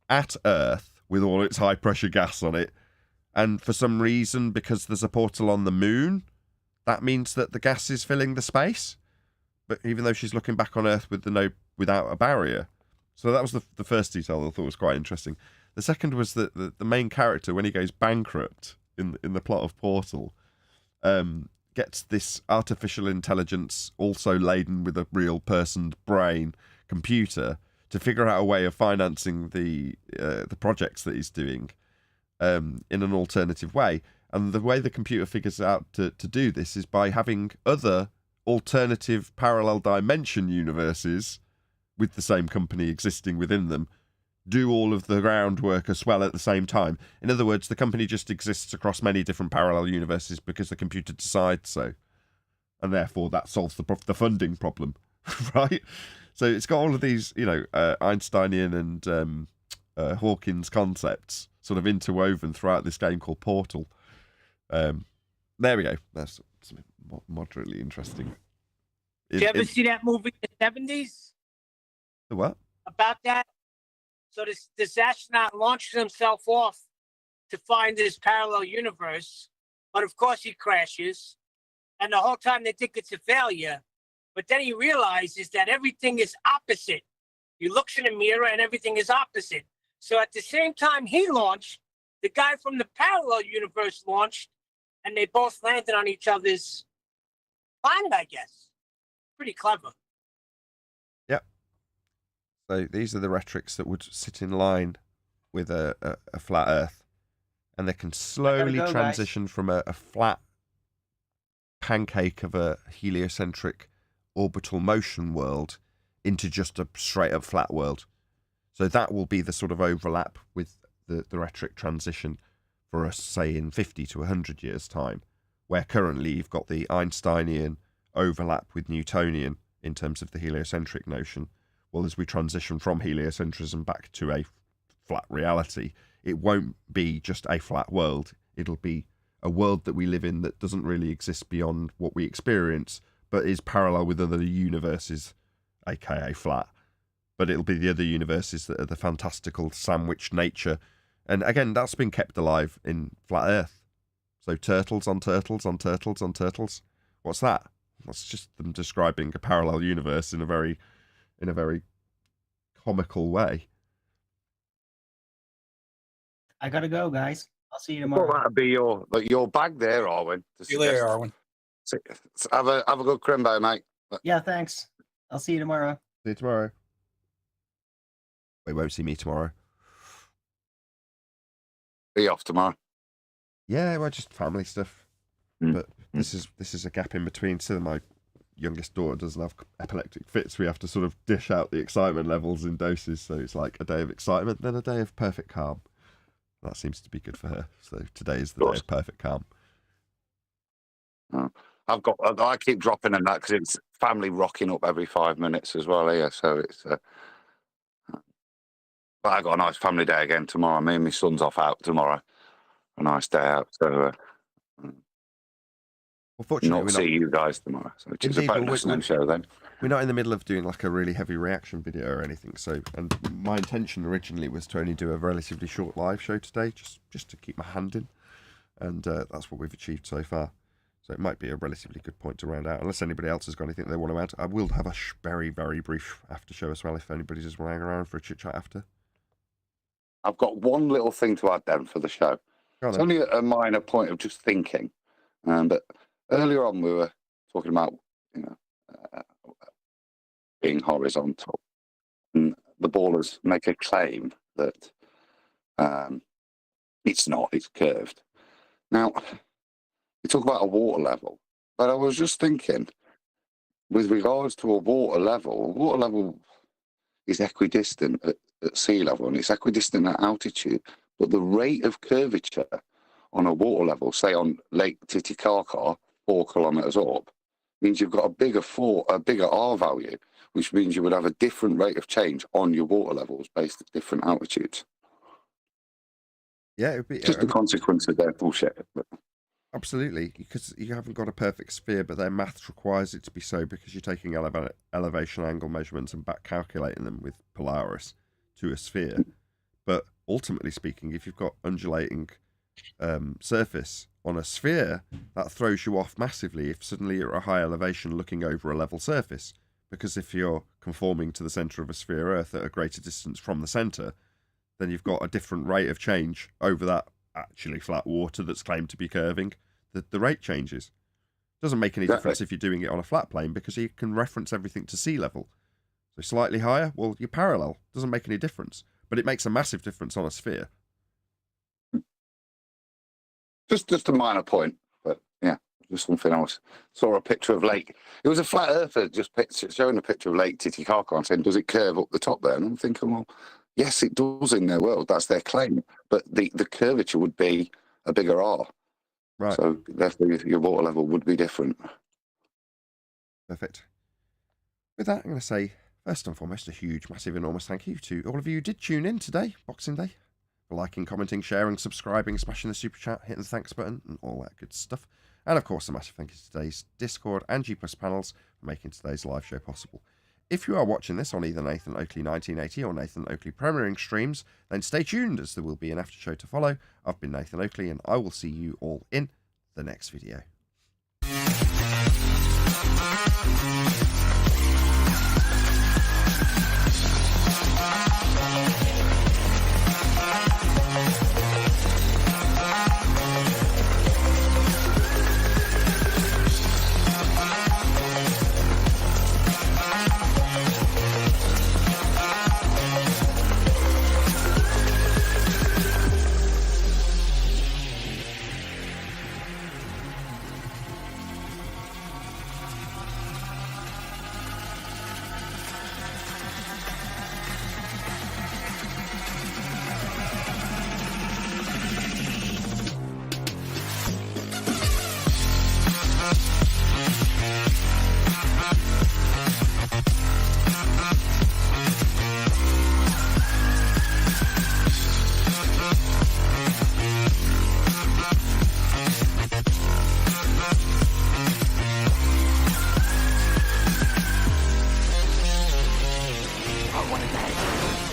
at Earth with all its high-pressure gas on it. And for some reason, because there's a portal on the moon, that means that the gas is filling the space. But even though she's looking back on Earth with without a barrier. So that was the first detail I thought was quite interesting. The second was that the main character, when he goes bankrupt in the plot of Portal, gets this artificial intelligence also laden with a real person's brain computer to figure out a way of financing the projects that he's doing in an alternative way. And the way the computer figures out to do this is by having other alternative parallel dimension universes with the same company existing within them do all of the groundwork as well at the same time. In other words, the company just exists across many different parallel universes because the computer decides so. And therefore that solves the funding problem, right? So it's got all of these, you know, Einsteinian and Hawkins concepts sort of interwoven throughout this game called Portal. There we go. That's something moderately interesting. Did you ever see that movie in the 70s? The what? About that? So this astronaut launches himself off to find this parallel universe, but of course he crashes, and the whole time they think it's a failure, but then he realizes that everything is opposite. He looks in a mirror and everything is opposite. So at the same time he launched, the guy from the parallel universe launched, and they both landed on each other's planet, I guess. Pretty clever. Yep. So these are the rhetorics that would sit in line with a flat Earth. And they can slowly transition from a flat pancake of a heliocentric orbital motion world into just a straight up flat world. So that will be the sort of overlap with the rhetoric transition for us, say, in 50 to 100 years' time, where currently you've got the Einsteinian overlap with Newtonian in terms of the heliocentric notion. Well, as we transition from heliocentrism back to a flat reality, it won't be just a flat world. It'll be a world that we live in that doesn't really exist beyond what we experience, but is parallel with other universes, aka flat. But it'll be the other universes that are the fantastical sandwich nature. And again, that's been kept alive in Flat Earth. So turtles on turtles on turtles on turtles. What's that? That's just them describing a parallel universe in a very comical way. I gotta go, guys. I'll see you tomorrow. Well, that'd be your bag there, Arwen. See you later, Arwen. Have a good crimbo, mate. Yeah, thanks. I'll see you tomorrow. See you tomorrow. We won't see me tomorrow. Are you off tomorrow? Yeah, well, just family stuff. But this is a gap in between. So my youngest daughter doesn't have epileptic fits. We have to sort of dish out the excitement levels in doses. So it's like a day of excitement, then a day of perfect calm. That seems to be good for her. So today is the day of perfect calm. I keep dropping in that because it's family rocking up every 5 minutes as well here. So it's. But I got a nice family day again tomorrow. Me and my son's off out tomorrow. A nice day out. So fortunately, not see you guys tomorrow, so which is a bonus show then. We're not in the middle of doing like a really heavy reaction video or anything. So, and my intention originally was to only do a relatively short live show today, just to keep my hand in, and that's what we've achieved so far. So it might be a relatively good point to round out, unless anybody else has got anything they want to add. I will have a very, very brief after show as well, if anybody just want to hang around for a chit chat after. I've got one little thing to add then for the show. It's only a minor point of just thinking, but earlier on we were talking about being horizontal, and the ballers make a claim that it's not; it's curved. Now we talk about a water level, but I was just thinking, with regards to a water level is equidistant at sea level, and it's equidistant at altitude, but the rate of curvature on a water level, say on Lake Titicaca, 4 kilometres up, means you've got a bigger R value, which means you would have a different rate of change on your water levels based at different altitudes. Yeah, it would be Just the consequence of their bullshit. But absolutely, because you haven't got a perfect sphere, but their maths requires it to be so because you're taking elevation angle measurements and back calculating them with Polaris to a sphere. But ultimately speaking, if you've got undulating surface on a sphere, that throws you off massively if suddenly you're at a high elevation looking over a level surface. Because if you're conforming to the centre of a sphere Earth at a greater distance from the centre, then you've got a different rate of change over that actually flat water that's claimed to be curving. The rate changes. Doesn't make any difference if you're doing it on a flat plane because you can reference everything to sea level. So slightly higher, well, you're parallel. Doesn't make any difference. But it makes a massive difference on a sphere. just a minor point, but yeah, just something else. Saw a picture of Lake. It was a flat earther just showing a picture of Lake Titicaca and saying, does it curve up the top there? And I'm thinking, well, yes, it does in their world. That's their claim. But the curvature would be a bigger R. Right. So therefore your water level would be different. Perfect. With that, I'm going to say, first and foremost, a huge, massive, enormous thank you to all of you who did tune in today, Boxing Day, for liking, commenting, sharing, subscribing, smashing the super chat, hitting the thanks button, and all that good stuff. And of course, a massive thank you to today's Discord and G+ panels for making today's live show possible. If you are watching this on either Nathan Oakley 1980 or Nathan Oakley premiering streams, then stay tuned as there will be an after show to follow. I've been Nathan Oakley and I will see you all in the next video.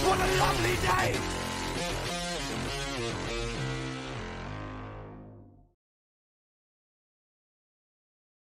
What a lovely day!